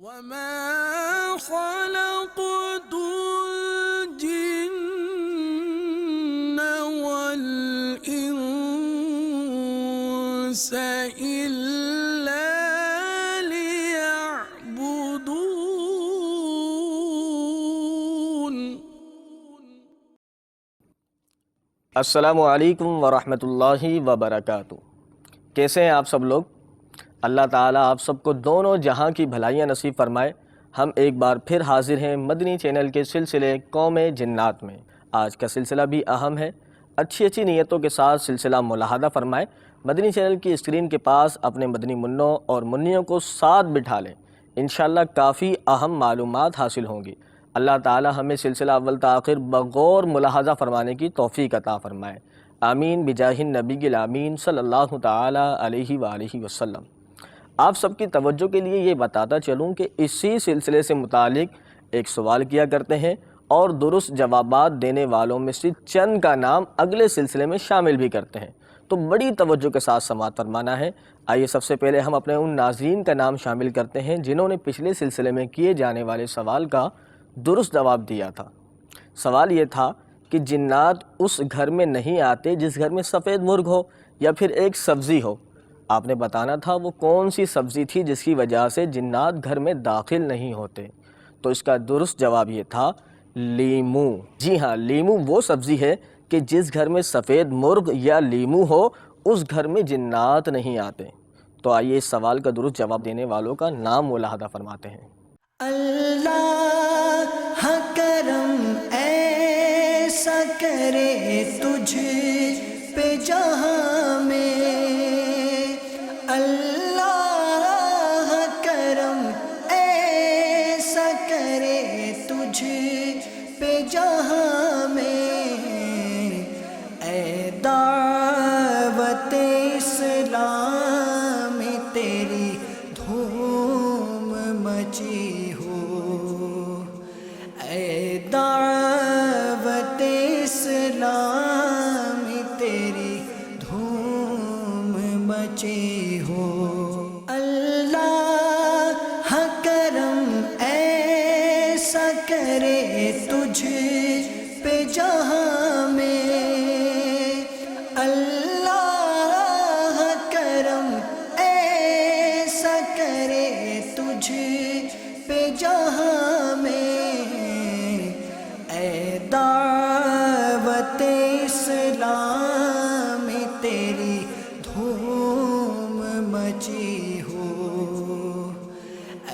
وَمَا خَلَقْتُ الْجِنَّ وَالْإِنسَ إِلَّا لِيَعْبُدُونِ۔ السلام علیکم ورحمۃ اللہ وبرکاتہ۔ کیسے ہیں آپ سب لوگ؟ اللہ تعالیٰ آپ سب کو دونوں جہاں کی بھلائیاں نصیب فرمائے۔ ہم ایک بار پھر حاضر ہیں مدنی چینل کے سلسلے قوم جنات میں۔ آج کا سلسلہ بھی اہم ہے، اچھی نیتوں کے ساتھ سلسلہ ملاحظہ فرمائے۔ مدنی چینل کی اسکرین کے پاس اپنے مدنی منوں اور منیوں کو ساتھ بٹھا لیں، انشاءاللہ کافی اہم معلومات حاصل ہوں گی۔ اللہ تعالیٰ ہمیں سلسلہ اول تا آخر بغور ملاحظہ فرمانے کی توفیق عطا فرمائے، آمین بجاہ النبی الامین صلی اللہ تعالیٰ علیہ وآلہ وسلم۔ آپ سب کی توجہ کے لیے یہ بتاتا چلوں کہ اسی سلسلے سے متعلق ایک سوال کیا کرتے ہیں اور درست جوابات دینے والوں میں سے چند کا نام اگلے سلسلے میں شامل بھی کرتے ہیں، تو بڑی توجہ کے ساتھ سماعت فرمانا ہے۔ آئیے سب سے پہلے ہم اپنے ان ناظرین کا نام شامل کرتے ہیں جنہوں نے پچھلے سلسلے میں کیے جانے والے سوال کا درست جواب دیا تھا۔ سوال یہ تھا کہ جنات اس گھر میں نہیں آتے جس گھر میں سفید مرغ ہو یا پھر ایک سبزی ہو۔ آپ نے بتانا تھا وہ کون سی سبزی تھی جس کی وجہ سے جنات گھر میں داخل نہیں ہوتے، تو اس کا درست جواب یہ تھا لیمو۔ جی ہاں، لیمو وہ سبزی ہے کہ جس گھر میں سفید مرغ یا لیمو ہو اس گھر میں جنات نہیں آتے۔ تو آئیے اس سوال کا درست جواب دینے والوں کا نام ملاحظہ فرماتے ہیں۔ اللہ کرم ایسا کرے تجھ پہ جہاں میں، اللہ کرم ایسا کرے تجھ پہ جہاں میں، اے دعوت اسلام تیری دھوم مچی ہو، اے دعوت اسلام تیری دھوم مچی ہو۔ اللہ کرم ایسا کرے تجھ پہ جہاں میں، اللہ کرم ایسا کرے تجھ پہ جہاں میں، اے دعوت اسلام تیری دھوم مچی ہو،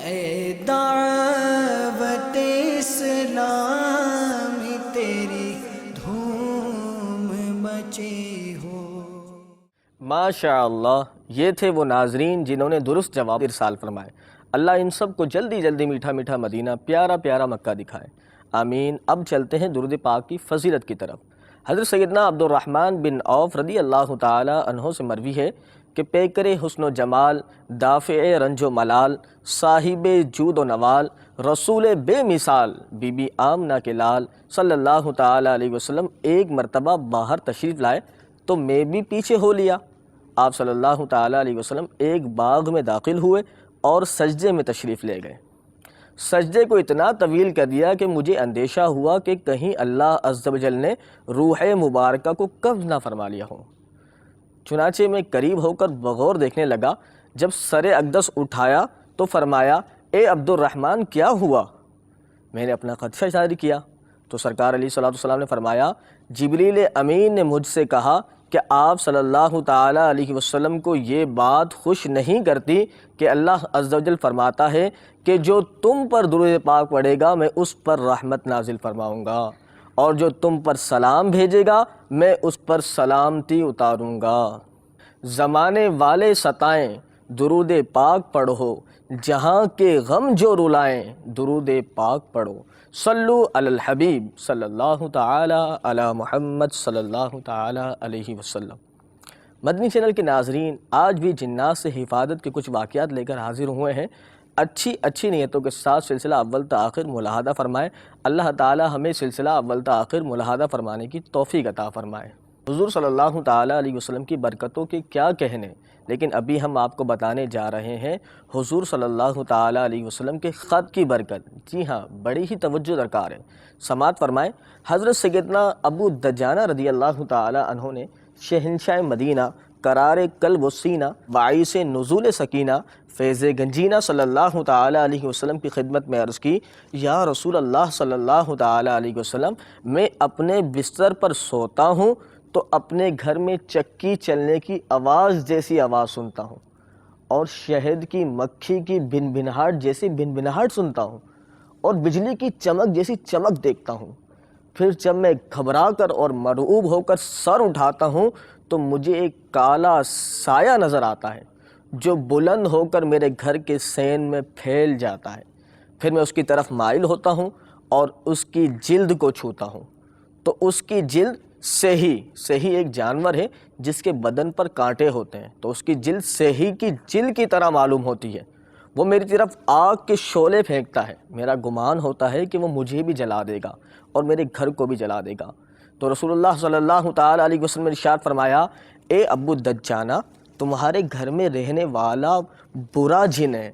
اے دعوت اسلام تیری دھوم مچی ہو۔ ماشاءاللہ، یہ تھے وہ ناظرین جنہوں نے درست جواب ارسال فرمائے۔ اللہ ان سب کو جلدی جلدی میٹھا میٹھا مدینہ، پیارا پیارا مکہ دکھائے، آمین۔ اب چلتے ہیں درود پاک کی فضیلت کی طرف۔ حضرت سیدنا عبد الرحمن بن عوف رضی اللہ تعالی عنہ سے مروی ہے کہ پیکر حسن و جمال، دافع رنج و ملال، صاحب جود و نوال، رسول بے مثال، بی بی آمنہ کے لال صلی اللہ تعالی علیہ وسلم ایک مرتبہ باہر تشریف لائے تو میں بھی پیچھے ہو لیا۔ آپ صلی اللہ تعالی علیہ وسلم ایک باغ میں داخل ہوئے اور سجدے میں تشریف لے گئے۔ سجدے کو اتنا طویل کر دیا کہ مجھے اندیشہ ہوا کہ کہیں اللہ عز و جل نے روح مبارکہ کو قبض نہ فرما لیا ہو۔ چنانچہ میں قریب ہو کر بغور دیکھنے لگا۔ جب سر اقدس اٹھایا تو فرمایا، اے عبد الرحمن کیا ہوا؟ میں نے اپنا خدشہ ظاہر کیا تو سرکار علیہ الصلوۃ والسلام نے فرمایا، جبریل امین نے مجھ سے کہا کہ آپ صلی اللہ تعالی علیہ وسلم کو یہ بات خوش نہیں کرتی کہ اللہ عز و جل فرماتا ہے کہ جو تم پر درود پاک پڑھے گا میں اس پر رحمت نازل فرماؤں گا، اور جو تم پر سلام بھیجے گا میں اس پر سلامتی اتاروں گا۔ زمانے والے ستائیں درود پاک پڑھو، جہاں کے غم جو رلائیں درود پاک پڑھو، صلو علی الحبیب صلی اللہ تعالی علی محمد صلی اللہ تعالی علیہ وسلم۔ مدنی چینل کے ناظرین، آج بھی جنات سے حفاظت کے کچھ واقعات لے کر حاضر ہوئے ہیں۔ اچھی نیتوں کے ساتھ سلسلہ اول تا آخر ملاحظہ فرمائے۔ اللہ تعالی ہمیں سلسلہ اول تا آخر ملاحظہ فرمانے کی توفیق عطا فرمائے۔ حضور صلی اللہ تعالیٰ علیہ وسلم کی برکتوں کے کیا کہنے، لیکن ابھی ہم آپ کو بتانے جا رہے ہیں حضور صلی اللہ تعالیٰ علیہ وسلم کے خط کی برکت۔ جی ہاں، بڑی ہی توجہ درکار ہے، سماعت فرمائیں۔ حضرت سیدنا ابو دجانہ رضی اللہ تعالیٰ عنہ نے شہنشاہ مدینہ، قرار قلب و سینہ، باعث نزول سکینہ، فیض گنجینہ صلی اللہ تعالیٰ علیہ وسلم کی خدمت میں عرض کی، یا رسول اللہ صلی اللہ تعالیٰ علیہ وسلم، میں اپنے بستر پر سوتا ہوں تو اپنے گھر میں چکی چلنے کی آواز جیسی آواز سنتا ہوں، اور شہد کی مکھی کی بھنبھناہٹ جیسی بھنبھناہٹ سنتا ہوں، اور بجلی کی چمک جیسی چمک دیکھتا ہوں۔ پھر جب میں گھبرا کر اور مرعوب ہو کر سر اٹھاتا ہوں تو مجھے ایک کالا سایہ نظر آتا ہے جو بلند ہو کر میرے گھر کے سین میں پھیل جاتا ہے۔ پھر میں اس کی طرف مائل ہوتا ہوں اور اس کی جلد کو چھوتا ہوں تو اس کی جلد سہی ایک جانور ہے جس کے بدن پر کانٹے ہوتے ہیں، تو اس کی جلد سہی کی جلد کی طرح معلوم ہوتی ہے۔ وہ میری طرف آگ کے شعلے پھینکتا ہے، میرا گمان ہوتا ہے کہ وہ مجھے بھی جلا دے گا اور میرے گھر کو بھی جلا دے گا۔ تو رسول اللہ صلی اللہ تعالیٰ علیہ وسلم نے ارشاد فرمایا، اے ابو دجانہ، تمہارے گھر میں رہنے والا برا جن ہے۔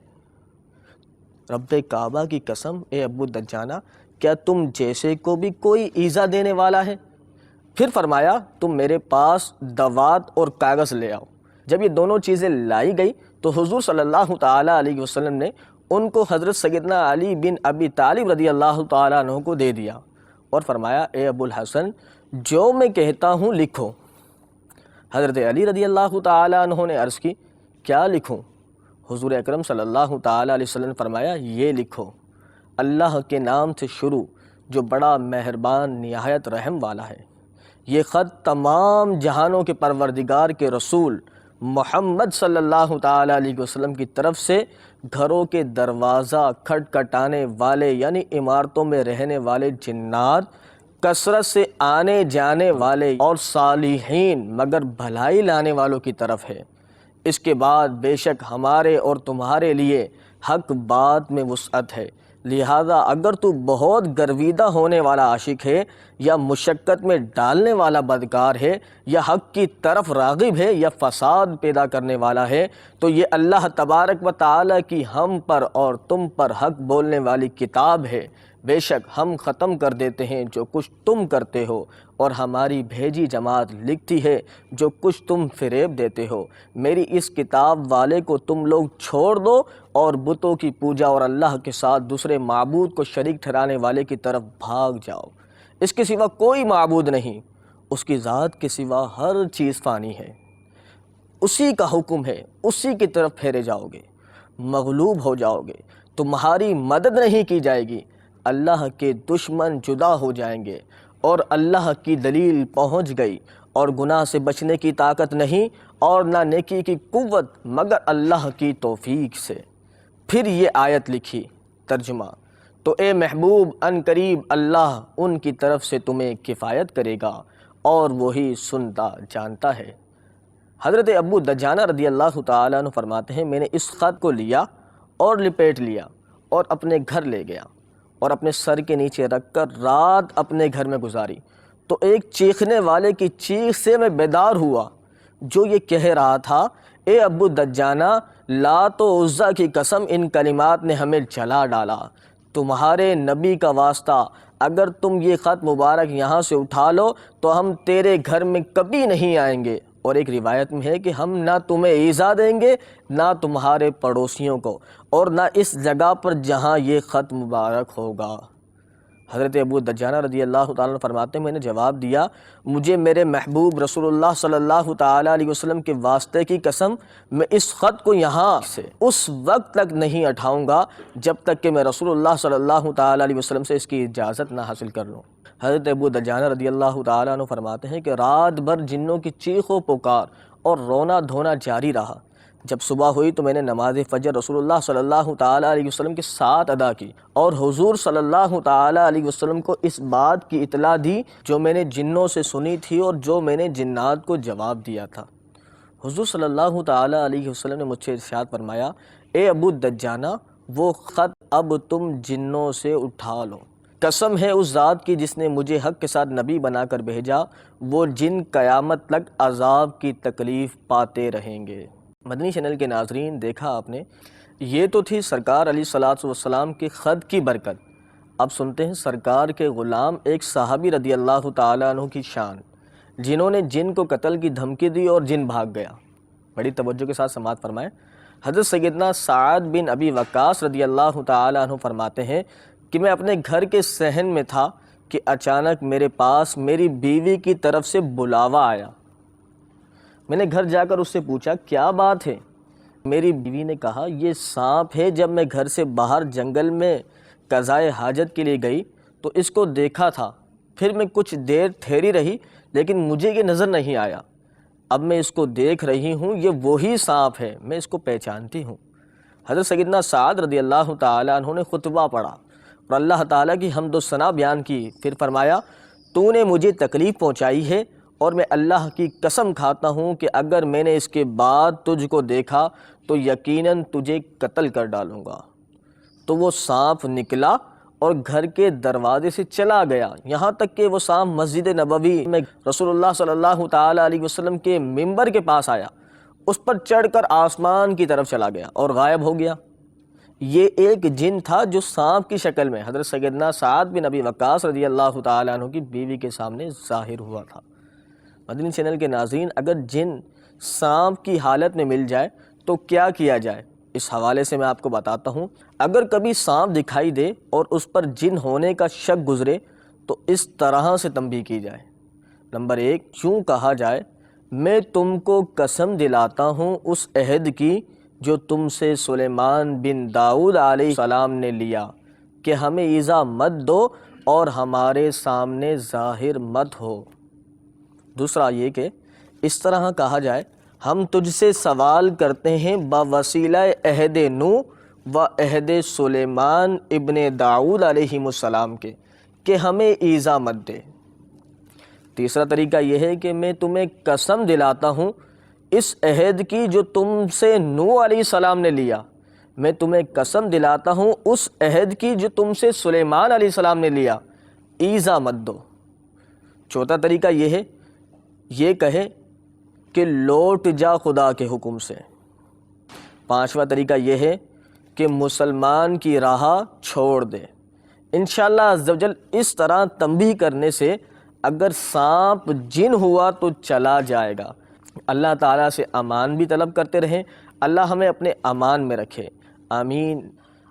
رب کعبہ کی قسم، اے ابو دجانہ، کیا تم جیسے کو بھی کوئی ایذا دینے والا ہے؟ پھر فرمایا، تم میرے پاس دوات اور کاغذ لے آؤ۔ جب یہ دونوں چیزیں لائی گئی تو حضور صلی اللہ تعالیٰ علیہ وسلم نے ان کو حضرت سیدنا علی بن ابی طالب رضی اللہ تعالیٰ عنہ کو دے دیا اور فرمایا، اے ابو الحسن، جو میں کہتا ہوں لکھو۔ حضرت علی رضی اللہ تعالیٰ عنہ نے عرض کی، کیا لکھوں؟ حضور اکرم صلی اللہ تعالیٰ علیہ وسلم نے فرمایا، یہ لکھو، اللہ کے نام سے شروع جو بڑا مہربان نہایت رحم والا ہے۔ یہ خط تمام جہانوں کے پروردگار کے رسول محمد صلی اللہ تعالیٰ علیہ وسلم کی طرف سے گھروں کے دروازہ کھٹکھٹانے والے یعنی عمارتوں میں رہنے والے جنات، کثرت سے آنے جانے والے اور صالحین مگر بھلائی لانے والوں کی طرف ہے۔ اس کے بعد بے شک ہمارے اور تمہارے لیے حق بات میں وسعت ہے، لہذا اگر تو بہت گرویدہ ہونے والا عاشق ہے یا مشقت میں ڈالنے والا بدکار ہے یا حق کی طرف راغب ہے یا فساد پیدا کرنے والا ہے تو یہ اللہ تبارک و تعالی کی ہم پر اور تم پر حق بولنے والی کتاب ہے۔ بے شک ہم ختم کر دیتے ہیں جو کچھ تم کرتے ہو، اور ہماری بھیجی جماعت لکھتی ہے جو کچھ تم فریب دیتے ہو۔ میری اس کتاب والے کو تم لوگ چھوڑ دو اور بتوں کی پوجا اور اللہ کے ساتھ دوسرے معبود کو شریک ٹھہرانے والے کی طرف بھاگ جاؤ۔ اس کے سوا کوئی معبود نہیں، اس کی ذات کے سوا ہر چیز فانی ہے، اسی کا حکم ہے، اسی کی طرف پھیرے جاؤ گے، مغلوب ہو جاؤ گے، تمہاری مدد نہیں کی جائے گی، اللہ کے دشمن جدا ہو جائیں گے، اور اللہ کی دلیل پہنچ گئی، اور گناہ سے بچنے کی طاقت نہیں اور نہ نیکی کی قوت مگر اللہ کی توفیق سے۔ پھر یہ آیت لکھی، ترجمہ، تو اے محبوب ان قریب اللہ ان کی طرف سے تمہیں کفایت کرے گا اور وہی سنتا جانتا ہے۔ حضرت ابو دجانہ رضی اللہ تعالیٰ عنہ فرماتے ہیں، میں نے اس خط کو لیا اور لپیٹ لیا اور اپنے گھر لے گیا اور اپنے سر کے نیچے رکھ کر رات اپنے گھر میں گزاری، تو ایک چیخنے والے کی چیخ سے میں بیدار ہوا جو یہ کہہ رہا تھا، اے ابو دجانہ، لات و عزیٰ کی قسم ان کلمات نے ہمیں جلا ڈالا، تمہارے نبی کا واسطہ اگر تم یہ خط مبارک یہاں سے اٹھا لو تو ہم تیرے گھر میں کبھی نہیں آئیں گے، اور ایک روایت میں ہے کہ ہم نہ تمہیں ایذا دیں گے نہ تمہارے پڑوسیوں کو، اور نہ اس جگہ پر جہاں یہ خط مبارک ہوگا۔ حضرت ابو دجانہ رضی اللہ تعالیٰ عنہ فرماتے ہیں، میں نے جواب دیا، مجھے میرے محبوب رسول اللہ صلی اللہ تعالیٰ علیہ وسلم کے واسطے کی قسم، میں اس خط کو یہاں سے اس وقت تک نہیں اٹھاؤں گا جب تک کہ میں رسول اللہ صلی اللہ تعالیٰ علیہ وسلم سے اس کی اجازت نہ حاصل کر لوں۔ حضرت ابو دجانہ رضی اللہ تعالیٰ عنہ فرماتے ہیں کہ رات بھر جنوں کی چیخ و پکار اور رونا دھونا جاری رہا۔ جب صبح ہوئی تو میں نے نماز فجر رسول اللہ صلی اللہ تعالیٰ علیہ وسلم کے ساتھ ادا کی اور حضور صلی اللہ تعالیٰ علیہ وسلم کو اس بات کی اطلاع دی جو میں نے جنوں سے سنی تھی اور جو میں نے جنات کو جواب دیا تھا۔ حضور صلی اللہ تعالیٰ علیہ وسلم نے مجھ سے ارشاد فرمایا، اے ابو دجانہ، وہ خط اب تم جنوں سے اٹھا لو۔ قسم ہے اس ذات کی جس نے مجھے حق کے ساتھ نبی بنا کر بھیجا، وہ جن قیامت تک عذاب کی تکلیف پاتے رہیں گے۔ مدنی چینل کے ناظرین، دیکھا آپ نے، یہ تو تھی سرکار علیہ الصلوۃ والسلام کے خط کی برکت۔ اب سنتے ہیں سرکار کے غلام ایک صحابی رضی اللہ تعالیٰ عنہ کی شان، جنہوں نے جن کو قتل کی دھمکی دی اور جن بھاگ گیا۔ بڑی توجہ کے ساتھ سماعت فرمائیں۔ حضرت سیدنا سعد بن ابی وقاص رضی اللہ تعالیٰ عنہ فرماتے ہیں کہ میں اپنے گھر کے صحن میں تھا کہ اچانک میرے پاس میری بیوی کی طرف سے بلاوا آیا۔ میں نے گھر جا کر اس سے پوچھا کیا بات ہے؟ میری بیوی نے کہا یہ سانپ ہے، جب میں گھر سے باہر جنگل میں قضائے حاجت کے لیے گئی تو اس کو دیکھا تھا، پھر میں کچھ دیر ٹھہری رہی لیکن مجھے یہ نظر نہیں آیا، اب میں اس کو دیکھ رہی ہوں، یہ وہی سانپ ہے، میں اس کو پہچانتی ہوں۔ حضرت سیدنا سعد رضی اللہ تعالیٰ عنہ نے خطبہ پڑھا اور اللہ تعالیٰ کی حمد و ثنا بیان کی، پھر فرمایا تو نے مجھے تکلیف پہنچائی ہے اور میں اللہ کی قسم کھاتا ہوں کہ اگر میں نے اس کے بعد تجھ کو دیکھا تو یقیناً تجھے قتل کر ڈالوں گا۔ تو وہ سانپ نکلا اور گھر کے دروازے سے چلا گیا، یہاں تک کہ وہ سانپ مسجد نبوی میں رسول اللہ صلی اللہ تعالیٰ علیہ وسلم کے ممبر کے پاس آیا، اس پر چڑھ کر آسمان کی طرف چلا گیا اور غائب ہو گیا۔ یہ ایک جن تھا جو سانپ کی شکل میں حضرت سیدنا سعد بن ابی وقاص رضی اللہ تعالیٰ عنہ کی بیوی کے سامنے ظاہر ہوا تھا۔ مدنی چینل کے ناظرین، اگر جن سانپ کی حالت میں مل جائے تو کیا کیا جائے، اس حوالے سے میں آپ کو بتاتا ہوں۔ اگر کبھی سانپ دکھائی دے اور اس پر جن ہونے کا شک گزرے تو اس طرح سے تنبیہ کی جائے۔ نمبر 1، یوں کہا جائے میں تم کو قسم دلاتا ہوں اس عہد کی جو تم سے سلیمان بن داؤد علیہ السلام نے لیا کہ ہمیں ایذا مت دو اور ہمارے سامنے ظاہر مت ہو۔ دوسرا یہ کہ اس طرح کہا جائے ہم تجھ سے سوال کرتے ہیں بوسیلہ عہد نوح و عہد سلیمان ابن داؤد علیہ السلام کے کہ ہمیں ایذا مت دے۔ تیسرا طریقہ یہ ہے کہ میں تمہیں قسم دلاتا ہوں اس عہد کی جو تم سے نوح علیہ السلام نے لیا، میں تمہیں قسم دلاتا ہوں اس عہد کی جو تم سے سلیمان علیہ السلام نے لیا، ایذا مت دو۔ چوتھا طریقہ یہ ہے، یہ کہے کہ لوٹ جا خدا کے حکم سے۔ پانچواں طریقہ یہ ہے کہ مسلمان کی راہ چھوڑ دے۔ انشاءاللہ عز و جل اس طرح تنبیہ کرنے سے اگر سانپ جن ہوا تو چلا جائے گا۔ اللہ تعالیٰ سے امان بھی طلب کرتے رہیں، اللہ ہمیں اپنے امان میں رکھے، آمین۔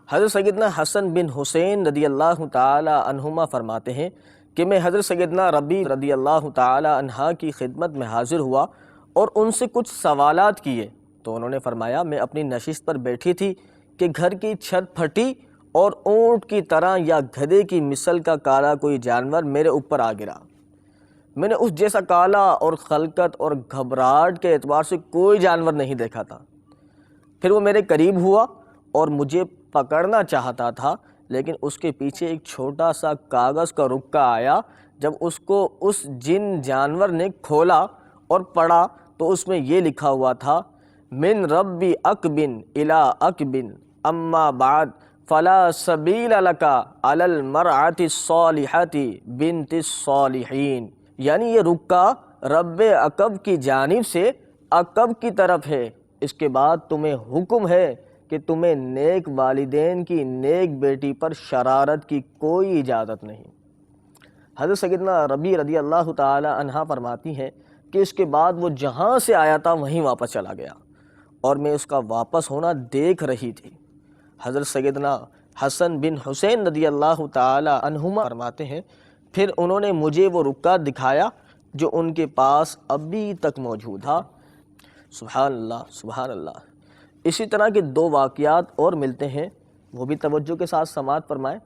حضرت سیدنا حسن بن حسین رضی اللہ تعالی عنہما فرماتے ہیں کہ میں حضرت سیدنا ربیع رضی اللہ تعالی عنہ کی خدمت میں حاضر ہوا اور ان سے کچھ سوالات کیے تو انہوں نے فرمایا میں اپنی نشست پر بیٹھی تھی کہ گھر کی چھت پھٹی اور اونٹ کی طرح یا گدھے کی مثل کا کالا کوئی جانور میرے اوپر آ گرا۔ میں نے اس جیسا کالا اور خلقت اور گھبراہٹ کے اعتبار سے کوئی جانور نہیں دیکھا تھا۔ پھر وہ میرے قریب ہوا اور مجھے پکڑنا چاہتا تھا، لیکن اس کے پیچھے ایک چھوٹا سا کاغذ کا رکا آیا۔ جب اس کو اس جن جانور نے کھولا اور پڑھا تو اس میں یہ لکھا ہوا تھا من ربی اکبن الی اکبن اما بعد فلا سبیل لک علی المرأۃ الصالحۃ بنت الصالحین، یعنی یہ رکا رب عقب کی جانب سے عقب کی طرف ہے، اس کے بعد تمہیں حکم ہے کہ تمہیں نیک والدین کی نیک بیٹی پر شرارت کی کوئی اجازت نہیں۔ حضرت سیدنا ربیع رضی اللہ تعالی عنہ فرماتی ہیں کہ اس کے بعد وہ جہاں سے آیا تھا وہیں واپس چلا گیا اور میں اس کا واپس ہونا دیکھ رہی تھی۔ حضرت سیدنا حسن بن حسین رضی اللہ تعالی عنہما فرماتے ہیں پھر انہوں نے مجھے وہ رکا دکھایا جو ان کے پاس ابھی تک موجود تھا۔ سبحان اللہ، سبحان اللہ۔ اسی طرح کے دو واقعات اور ملتے ہیں، وہ بھی توجہ کے ساتھ سماعت فرمائیں۔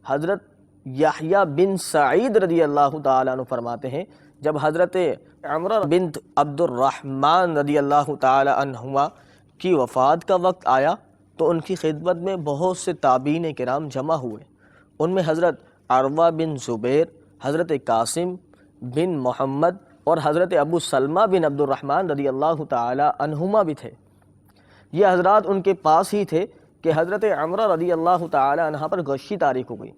حضرت یحییٰ بن سعید رضی اللہ تعالیٰ عنہ فرماتے ہیں جب حضرت عمرہ بنت عبد الرحمن رضی اللہ تعالیٰ عنہما کی وفات کا وقت آیا تو ان کی خدمت میں بہت سے تابعین کرام جمع ہوئے۔ ان میں حضرت عروہ بن زبیر، حضرت قاسم بن محمد اور حضرت ابو سلمہ بن عبد الرحمن رضی اللہ تعالیٰ عنہما بھی تھے۔ یہ حضرات ان کے پاس ہی تھے کہ حضرت عمرہ رضی اللہ تعالی عنہ پر غشی طاری ہو گئی۔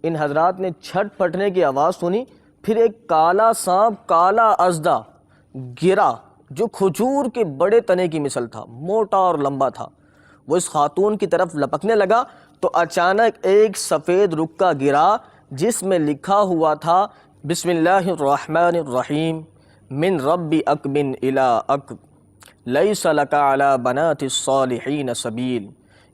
ان حضرات نے چھٹ پھٹنے کی آواز سنی، پھر ایک کالا سانپ، کالا ازدہ گرا جو کھجور کے بڑے تنے کی مثل تھا، موٹا اور لمبا تھا۔ وہ اس خاتون کی طرف لپکنے لگا تو اچانک ایک سفید رکا گرا جس میں لکھا ہوا تھا بسم اللہ الرحمن الرحیم من رب اکبن الی اکب لیس لک علی بنات الصالحین سبیل،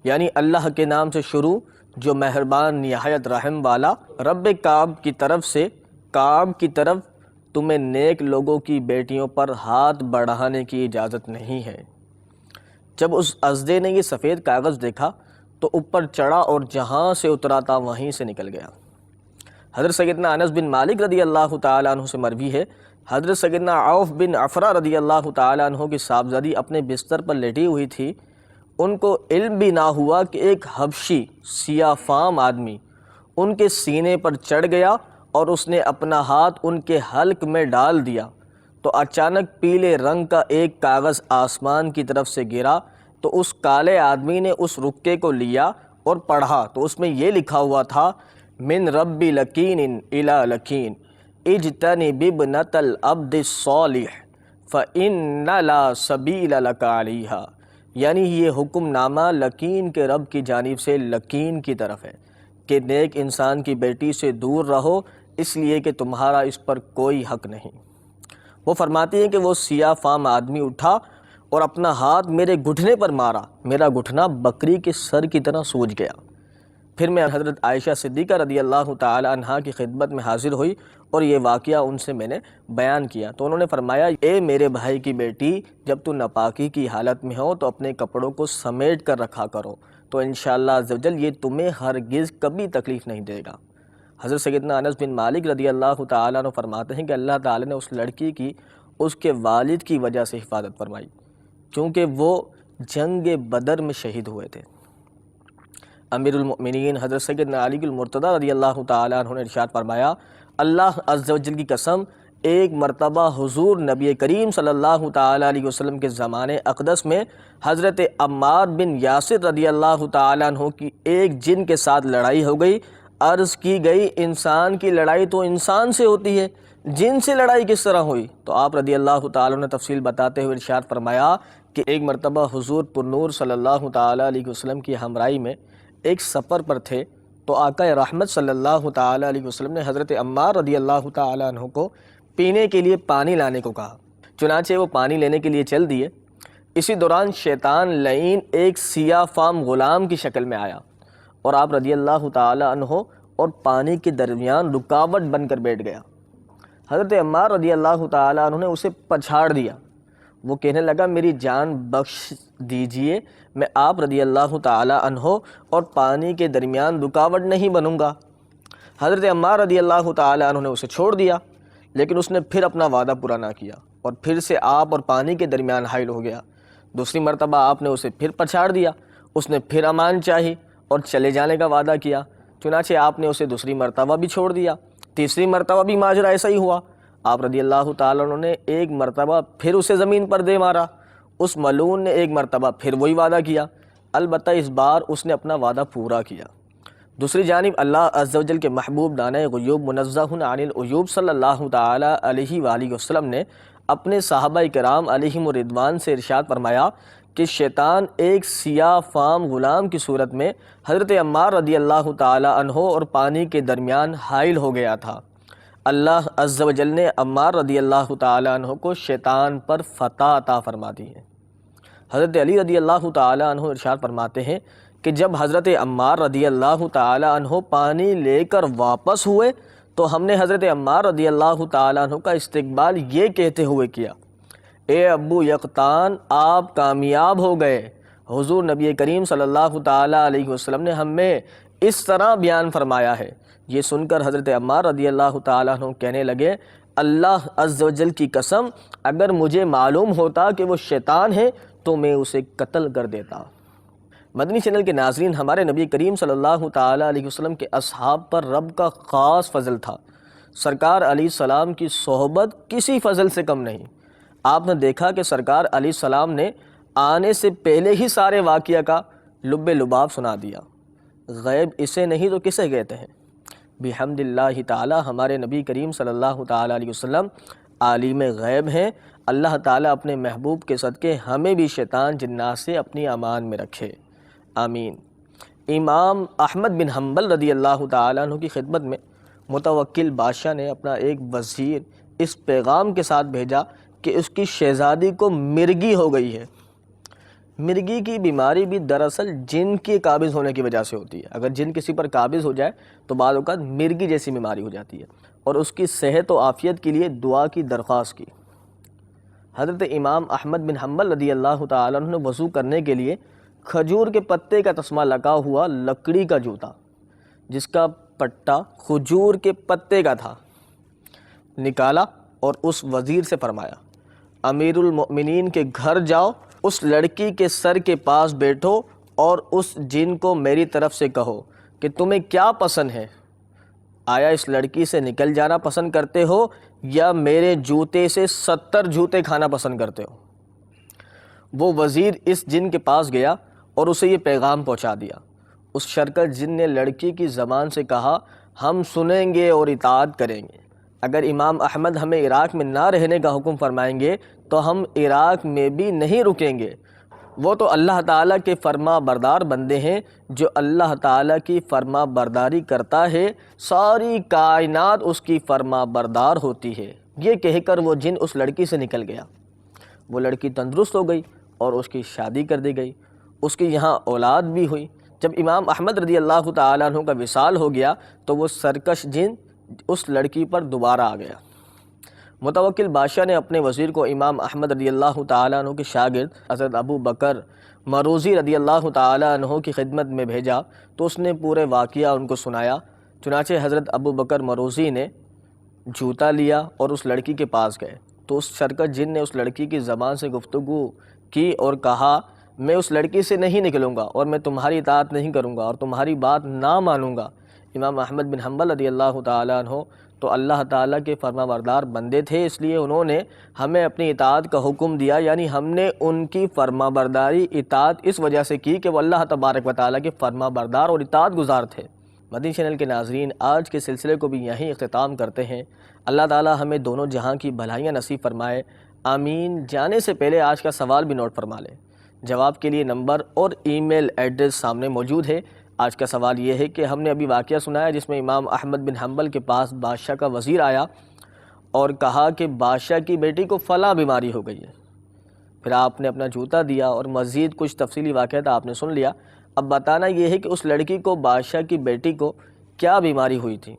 یعنی اللہ کے نام سے شروع جو مہربان نہایت رحم والا، رب کعب کی طرف سے، کعب کی طرف تمہیں نیک لوگوں کی بیٹیوں پر ہاتھ بڑھانے کی اجازت نہیں ہے۔ جب اس ازدے نے یہ سفید کاغذ دیکھا تو اوپر چڑھا اور جہاں سے اترا تھا وہیں سے نکل گیا۔ حضرت سیدنا انس بن مالک رضی اللہ تعالیٰ عنہ سے مروی ہے، حضرت سیدنا عوف بن عفرہ رضی اللہ تعالیٰ عنہ کی صاحبزادی اپنے بستر پر لیٹی ہوئی تھی، ان کو علم بھی نہ ہوا کہ ایک حبشی سیاہ فام آدمی ان کے سینے پر چڑھ گیا اور اس نے اپنا ہاتھ ان کے حلق میں ڈال دیا تو اچانک پیلے رنگ کا ایک کاغذ آسمان کی طرف سے گرا تو اس کالے آدمی نے اس رکے کو لیا اور پڑھا تو اس میں یہ لکھا ہوا تھا من رب لکین الی لکین اجتنب ابنۃ العبد الصالح فإن لا سبیل لک علیہا، یعنی یہ حکم نامہ لکین کے رب کی جانب سے لکین کی طرف ہے کہ نیک انسان کی بیٹی سے دور رہو، اس لیے کہ تمہارا اس پر کوئی حق نہیں۔ وہ فرماتی ہیں کہ وہ سیاہ فام آدمی اٹھا اور اپنا ہاتھ میرے گھٹنے پر مارا، میرا گھٹنا بکری کے سر کی طرح سوج گیا۔ پھر میں حضرت عائشہ صدیقہ رضی اللہ تعالی عنہا کی خدمت میں حاضر ہوئی اور یہ واقعہ ان سے میں نے بیان کیا تو انہوں نے فرمایا، اے میرے بھائی کی بیٹی، جب تو ناپاکی کی حالت میں ہو تو اپنے کپڑوں کو سمیٹ کر رکھا کرو تو انشاءاللہ عزوجل یہ تمہیں ہرگز کبھی تکلیف نہیں دے گا۔ حضرت سیدنا انس بن مالک رضی اللہ تعالیٰ عنہ فرماتے ہیں کہ اللہ تعالیٰ نے اس لڑکی کی اس کے والد کی وجہ سے حفاظت فرمائی چونکہ وہ جنگ بدر میں شہید ہوئے تھے۔ امیر المؤمنین حضرت سیدنا علی المرتضی رضی اللہ تعالیٰ عنہ نے ارشاد فرمایا، اللہ عز و جل کی قسم، ایک مرتبہ حضور نبی کریم صلی اللہ تعالیٰ علیہ وسلم کے زمانے اقدس میں حضرت عمار بن یاسر رضی اللہ تعالیٰ عنہ کی ایک جن کے ساتھ لڑائی ہو گئی۔ عرض کی گئی انسان کی لڑائی تو انسان سے ہوتی ہے، جن سے لڑائی کس طرح ہوئی؟ تو آپ رضی اللہ تعالیٰ نے تفصیل بتاتے ہوئے ارشاد فرمایا کہ ایک مرتبہ حضور پرنور صلی اللہ تعالیٰ علیہ وسلم کی ہمراہی میں ایک سفر پر تھے تو آقا رحمت صلی اللہ تعالیٰ علیہ وسلم نے حضرت عمار رضی اللہ تعالیٰ عنہ کو پینے کے لیے پانی لانے کو کہا، چنانچہ وہ پانی لینے کے لیے چل دیے۔ اسی دوران شیطان لعین ایک سیاہ فام غلام کی شکل میں آیا اور آپ رضی اللہ تعالیٰ عنہ اور پانی کے درمیان رکاوٹ بن کر بیٹھ گیا۔ حضرت عمار رضی اللہ تعالیٰ عنہ نے اسے پچھاڑ دیا، وہ کہنے لگا میری جان بخش دیجئے، میں آپ رضی اللہ تعالیٰ عنہ اور پانی کے درمیان رکاوٹ نہیں بنوں گا۔ حضرت عمار رضی اللہ تعالیٰ عنہ نے اسے چھوڑ دیا، لیکن اس نے پھر اپنا وعدہ پورا نہ کیا اور پھر سے آپ اور پانی کے درمیان حائل ہو گیا۔ دوسری مرتبہ آپ نے اسے پھر پچھاڑ دیا، اس نے پھر امان چاہی اور چلے جانے کا وعدہ کیا، چنانچہ آپ نے اسے دوسری مرتبہ بھی چھوڑ دیا۔ تیسری مرتبہ بھی ماجرا ایسا ہی ہوا، آپ رضی اللہ تعالیٰ عنہ نے ایک مرتبہ پھر اسے زمین پر دے مارا، اس ملعون نے ایک مرتبہ پھر وہی وعدہ کیا، البتہ اس بار اس نے اپنا وعدہ پورا کیا۔ دوسری جانب اللہ عز و جل کے محبوب دانہ غیوب منزہ عن العیوب صلی اللہ تعالیٰ علیہ وآلہ وسلم نے اپنے صحابہ کرام علیہم الرضوان سے ارشاد فرمایا کہ شیطان ایک سیاہ فام غلام کی صورت میں حضرت عمار رضی اللہ تعالیٰ عنہ اور پانی کے درمیان حائل ہو گیا تھا۔ اللہ عز و جل نے عمار رضی اللہ تعالیٰ عنہ کو شیطان پر فتح عطا فرما دی ہے۔ حضرت علی رضی اللہ تعالیٰ عنہ ارشاد فرماتے ہیں کہ جب حضرت عمار رضی اللہ تعالیٰ عنہ پانی لے کر واپس ہوئے تو ہم نے حضرت عمار رضی اللہ تعالیٰ عنہ کا استقبال یہ کہتے ہوئے کیا، اے ابو یقطان آپ کامیاب ہو گئے۔ حضور نبی کریم صلی اللہ تعالیٰ علیہ وسلم نے ہمیں اس طرح بیان فرمایا ہے۔ یہ سن کر حضرت عمار رضی اللہ تعالیٰ عنہ کہنے لگے، اللہ عز و جل کی قسم، اگر مجھے معلوم ہوتا کہ وہ شیطان ہے تو میں اسے قتل کر دیتا۔ مدنی چینل کے ناظرین، ہمارے نبی کریم صلی اللہ تعالیٰ علیہ وسلم کے اصحاب پر رب کا خاص فضل تھا۔ سرکار علیہ السلام کی صحبت کسی فضل سے کم نہیں۔ آپ نے دیکھا کہ سرکار علیہ السلام نے آنے سے پہلے ہی سارے واقعہ کا لب لباب سنا دیا۔ غیب اسے نہیں تو کسے کہتے ہیں؟ بحمد اللہ تعالی ہمارے نبی کریم صلی اللہ تعالی علیہ وسلم عالم غیب ہیں۔ اللہ تعالیٰ اپنے محبوب کے صدقے ہمیں بھی شیطان جنات سے اپنی امان میں رکھے، آمین۔ امام احمد بن حنبل رضی اللہ تعالیٰ عنہ کی خدمت میں متوکل بادشاہ نے اپنا ایک وزیر اس پیغام کے ساتھ بھیجا کہ اس کی شہزادی کو مرگی ہو گئی ہے۔ مرگی کی بیماری بھی دراصل جن کے قابض ہونے کی وجہ سے ہوتی ہے۔ اگر جن کسی پر قابض ہو جائے تو بعض اوقات مرگی جیسی بیماری ہو جاتی ہے، اور اس کی صحت و عافیت کے لیے دعا کی درخواست کی۔ حضرت امام احمد بن حنبل رضی اللہ تعالیٰ عنہ نے وضو کرنے کے لیے کھجور کے پتے کا تسمہ لگا ہوا لکڑی کا جوتا، جس کا پٹا کھجور کے پتے کا تھا، نکالا اور اس وزیر سے فرمایا، امیر المؤمنین کے گھر جاؤ، اس لڑکی کے سر کے پاس بیٹھو اور اس جن کو میری طرف سے کہو کہ تمہیں کیا پسند ہے، آیا اس لڑکی سے نکل جانا پسند کرتے ہو یا میرے جوتے سے 70 جوتے کھانا پسند کرتے ہو؟ وہ وزیر اس جن کے پاس گیا اور اسے یہ پیغام پہنچا دیا۔ اس شرکت جن نے لڑکی کی زبان سے کہا، ہم سنیں گے اور اطاعت کریں گے، اگر امام احمد ہمیں عراق میں نہ رہنے کا حکم فرمائیں گے تو ہم عراق میں بھی نہیں رکیں گے۔ وہ تو اللہ تعالیٰ کے فرما بردار بندے ہیں، جو اللہ تعالیٰ کی فرما برداری کرتا ہے ساری کائنات اس کی فرما بردار ہوتی ہے۔ یہ کہہ کر وہ جن اس لڑکی سے نکل گیا۔ وہ لڑکی تندرست ہو گئی اور اس کی شادی کر دی گئی، اس کی یہاں اولاد بھی ہوئی۔ جب امام احمد رضی اللہ تعالیٰ عنہ کا وصال ہو گیا تو وہ سرکش جن اس لڑکی پر دوبارہ آ گیا۔ متوکل بادشاہ نے اپنے وزیر کو امام احمد رضی اللہ تعالیٰ عنہ کے شاگرد حضرت ابو بکر مروزی رضی اللہ تعالیٰ عنہ کی خدمت میں بھیجا تو اس نے پورے واقعہ ان کو سنایا۔ چنانچہ حضرت ابو بکر مروزی نے جوتا لیا اور اس لڑکی کے پاس گئے تو اس شرکت جن نے اس لڑکی کی زبان سے گفتگو کی اور کہا، میں اس لڑکی سے نہیں نکلوں گا اور میں تمہاری اطاعت نہیں کروں گا اور تمہاری بات نہ مانوں گا۔ امام احمد بن حنبل رضی اللہ تعالیٰ عنہ تو اللہ تعالیٰ کے فرما بردار بندے تھے، اس لیے انہوں نے ہمیں اپنی اطاعت کا حکم دیا، یعنی ہم نے ان کی فرما برداری اطاعت اس وجہ سے کی کہ وہ اللہ تبارک و تعالیٰ کے فرما بردار اور اطاعت گزار تھے۔ مدنی چینل کے ناظرین، آج کے سلسلے کو بھی یہیں اختتام کرتے ہیں۔ اللہ تعالیٰ ہمیں دونوں جہاں کی بھلائیاں نصیب فرمائے، آمین۔ جانے سے پہلے آج کا سوال بھی نوٹ فرما لیں، جواب کے لیے نمبر اور ای میل ایڈریس سامنے موجود ہے۔ آج کا سوال یہ ہے کہ ہم نے ابھی واقعہ سنایا جس میں امام احمد بن حنبل کے پاس بادشاہ کا وزیر آیا اور کہا کہ بادشاہ کی بیٹی کو فلاں بیماری ہو گئی ہے۔ پھر آپ نے اپنا جوتا دیا اور مزید کچھ تفصیلی واقعات آپ نے سن لیا۔ اب بتانا یہ ہے کہ اس لڑکی کو بادشاہ کی بیٹی کو کیا بیماری ہوئی تھی،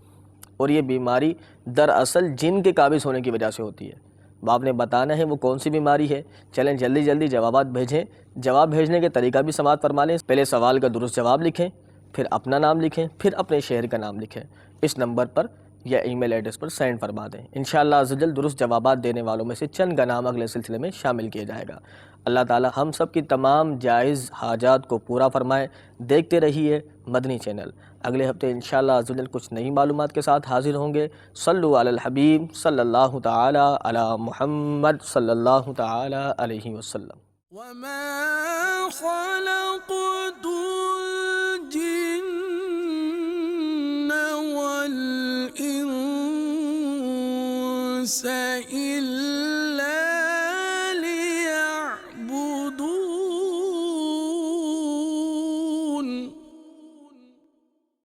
اور یہ بیماری دراصل جن کے قابض ہونے کی وجہ سے ہوتی ہے۔ اب آپ نے بتانا ہے وہ کون سی بیماری ہے۔ چلیں جلدی جلدی جوابات بھیجیں۔ جواب بھیجنے کے طریقہ بھی سماعت فرما لیں۔ پہلے سوال کا درست جواب لکھیں، پھر اپنا نام لکھیں، پھر اپنے شہر کا نام لکھیں، اس نمبر پر یا ای میل ایڈریس پر سینڈ فرما دیں۔ انشاءاللہ عزوجل درست جوابات دینے والوں میں سے چند کا نام اگلے سلسلے میں شامل کیا جائے گا۔ اللہ تعالی ہم سب کی تمام جائز حاجات کو پورا فرمائے۔ دیکھتے رہیے مدنی چینل۔ اگلے ہفتے انشاءاللہ عزوجل کچھ نئی معلومات کے ساتھ حاضر ہوں گے۔ صلو علی الحبیب صلی اللہ تعالی علی محمد صلی اللہ تعالی علیہ وسلم۔ وما خلقت الجن والإنس إلا